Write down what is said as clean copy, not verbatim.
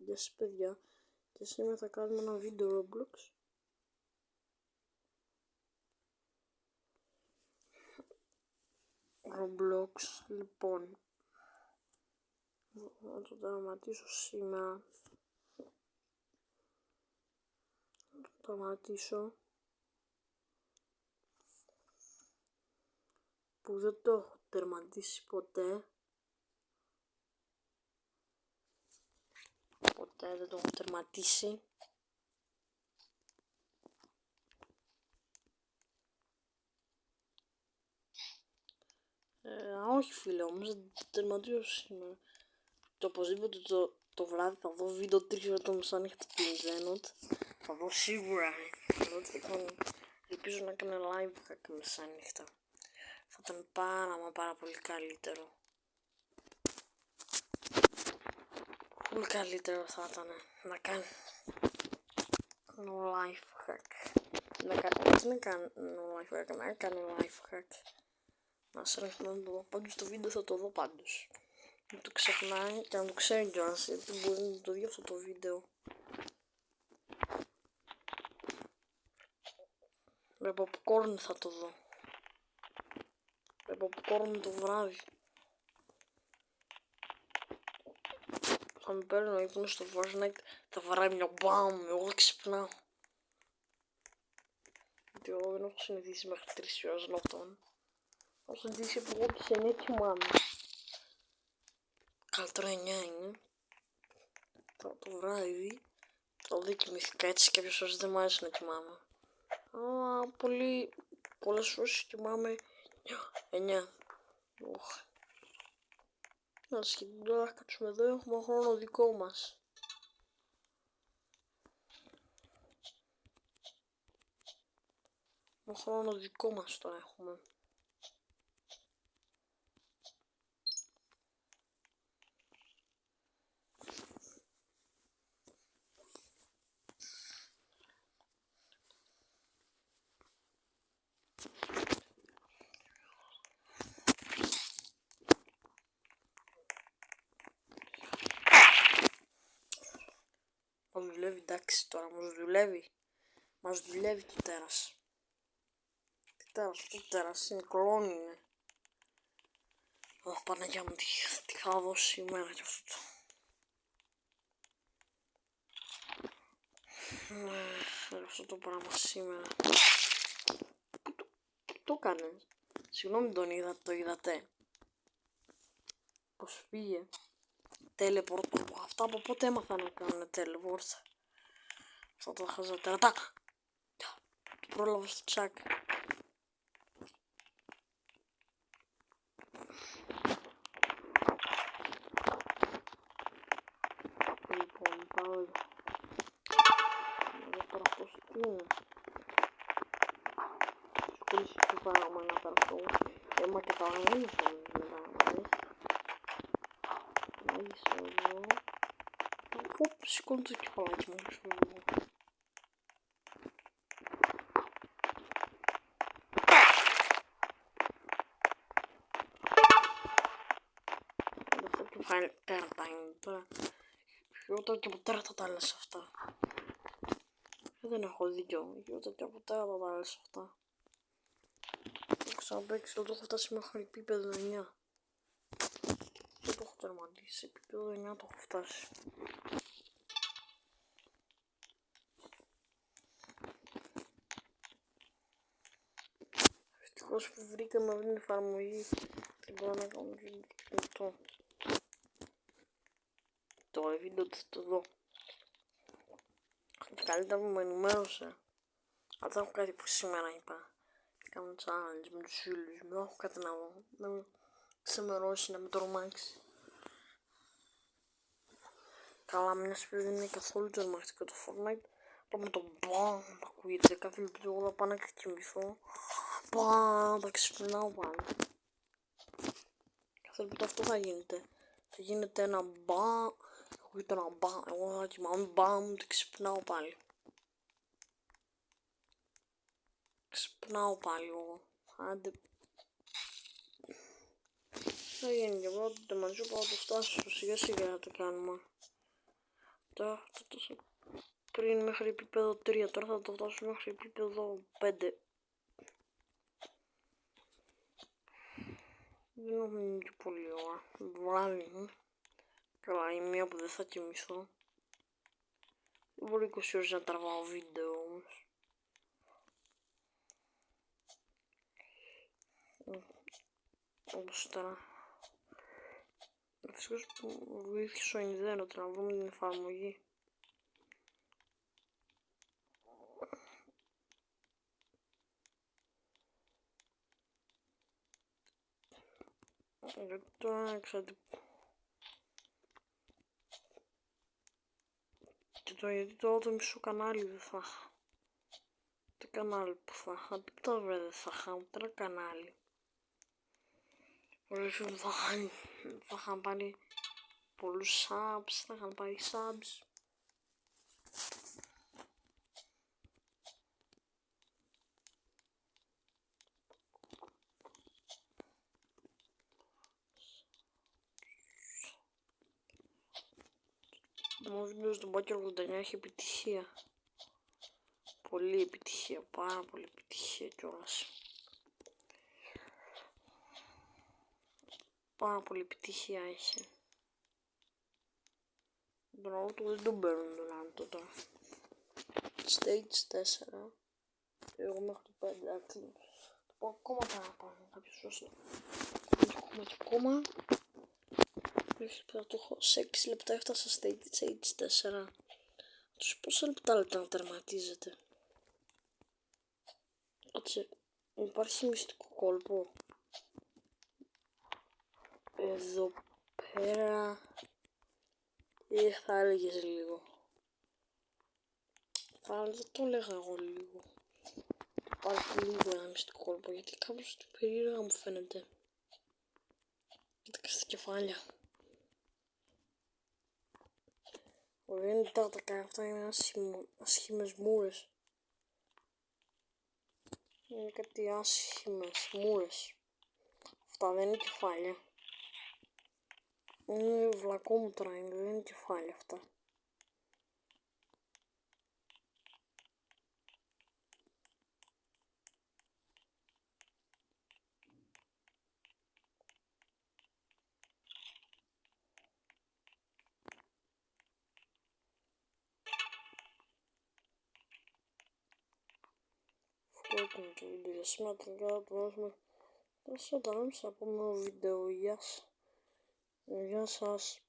Γεια σας παιδιά, και σήμερα θα κάνουμε ένα βίντεο Roblox. Λοιπόν, θα το τερματίσω σήμερα. Που δεν το έχω τερματίσει ποτέ. Ποτέ δεν το έχω τερματίσει. Όχι φίλε, όμως δεν το τερματίσω σήμερα. Και οπωσδήποτε το βράδυ θα δω βίντεο 3 ώρες το μεσάνυχτα του Ιντερνετ. Θα δω σίγουρα. Ελπίζω να κάνω live κάποια μεσάνυχτα. Θα ήταν πάρα πολύ καλύτερο. Πολύ καλύτερο θα ήταν να κάνω live hack. Να κάνω live hack. Να σας έρχομαι να το δω πάντως, το βίντεο θα το δω πάντως. Μην το ξεχνάει και να το ξέρει κιόλας, γιατί μπορεί να το δει αυτό το βίντεο. Με popcorn θα το δω. Με popcorn το βράδυ. Θα με παίρνω ύπνο στο Fortnite, θα βαράει μια μπαμ, εγώ θα ξυπνάω. Γιατί εγώ δεν έχω συνηθίσει μέχρι 3 ώρες νόχτων. Έχω συνηθίσει από εγώ και σε 9 κοιμάμαι. Καλύτερα 9 είναι. Το βράδυ το δεν κοιμήθηκα έτσι, κάποιες ώρες δεν μου άρεσε να κοιμάμαι. Πολλές ώρες κοιμάμαι 9. Να σχεδόν τώρα κάτσουμε εδώ, έχουμε χρόνο δικό μας. Χρόνο δικό μας τώρα έχουμε. Μας δουλεύει, εντάξει τώρα, μας δουλεύει το τέρας. Το τέρας είναι κλόν είναι. Αχ, Παναγιά μου, τι θα δώσει σήμερα κι αυτό. Αυτό το πράγμα σήμερα. Πού το έκανες? Συγγνώμη, το είδατε? Πώς πήγε? Teleport. Αυτά από πότε έμαθα να κάνουν teleport? Αυτά τα χαζατέρα. Το πρόλαβα στο τσάκ. Λοιπόν, πάω εδώ. Εδώ τώρα πώς τι είναι? Σκούρισε το πράγμα να περάσω. Έμα και τα αγνήσια μου δηλαδή. Μάγισσα εδώ. Σηκώνω το κεφαλάκι μου. Αυτό το φάει τέρατα είναι τώρα. Χειρότερα και από τέρατα τα λες αυτά. Δεν έχω δίκιο. Χειρότερα και από τέρατα τα λες αυτά. Το ξαναπαίξει, το έχω φτάσει μέχρι επίπεδο 9. Δεν το έχω τερματίσει, επίπεδο 9 το έχω φτάσει. Ευτυχώς που βρήκαμε αυτή την εφαρμογή, δεν μπορώ να κάνω το το βίντεο θα το δω. Καλύτερα που με ενημέρωσε. Αλλά δεν έχω κάτι που σήμερα είπα. Κάνω challenge με τους φίλους μου, δεν έχω κάτι να δω. Να με ξεμερώσει, να με τρομάξει. Καλά, μια σπίτι δεν είναι καθόλου τρομακτικό το Fortnite. Πάμε το μπαμ, ακούγεται κάθε λεπτό, εγώ θα πάω να κοιμηθώ. Μπαμ, θα ξυπνάω πάλι. Κάθε λεπτό αυτό θα γίνεται. Θα γίνεται ένα μπαμ, ακούγεται ένα μπαμ, εγώ θα κοιμάμαι μπαμ, θα ξυπνάω πάλι. Ξυπνάω πάλι εγώ. Άντε. Θα γίνει και εγώ το μαζί, πάω να το φτάσω σιγά σιγά να το κάνουμε. Τώρα θα φτάσω πριν μέχρι επίπεδο 3, τώρα θα το φτάσω μέχρι επίπεδο 5. Δεν έχω μείνει και πολύ ώρα. Βράδυ μου. Καλά, η μία που δεν θα κοιμηθώ. Δεν μπορώ 20 ώρες να τραβάω βίντεο όμως. Όπως τώρα. Ευτυχώς που βοήθησε ο Ινδένο να βρούμε την εφαρμογή. Γιατί τώρα ξέρετε. Γιατί τώρα το μισό κανάλι δεν θα είχα. Το κανάλι που θα είχα. Τίποτα βρε δεν θα είχα. Ούτε ένα κανάλι. Όλοι θα είχαν πάρει πολλούς subs. Θα είχαν πάρει subs. Το βίντεο στον Μπάκερ 89 έχει επιτυχία. Πολύ επιτυχία, πάρα πολύ επιτυχία κιόλας. Πάρα πολύ επιτυχία έχει. Τον άλλο του δεν τον παίρνουν τον άλλο τώρα. Stage 4. Εγώ μέχρι το 5, εντάξει. Το πω ακόμα παραπάνω, κάποιος σωστό. Ακόμα. Θα το έχω σε 6 λεπτά, έφτασα stage 4. Τους πόσα λεπτά να τερματίζεται. Κάτσε, υπάρχει μυστικό κόλπο. Εδώ πέρα. Ή θα έλεγες λίγο. Θα το έλεγα εγώ λίγο. Υπάρχει λίγο ένα μυστικό κόλπο, γιατί κάπως το περίεργα μου φαίνεται. Κοίτα και στα κεφάλια. Δεν είναι τάρτακα, αυτά είναι άσχημες μούρες. Είναι κάτι άσχημες μούρες. Αυτά δεν είναι κεφάλια. Είναι βλακόμουτρα, δεν είναι κεφάλια αυτά. Αυτό ήταν το βίντεο για σήμερα, τελικά θα το βάζουμε. Θα σας τα λέμε στο επόμενο βίντεο. Γεια σας.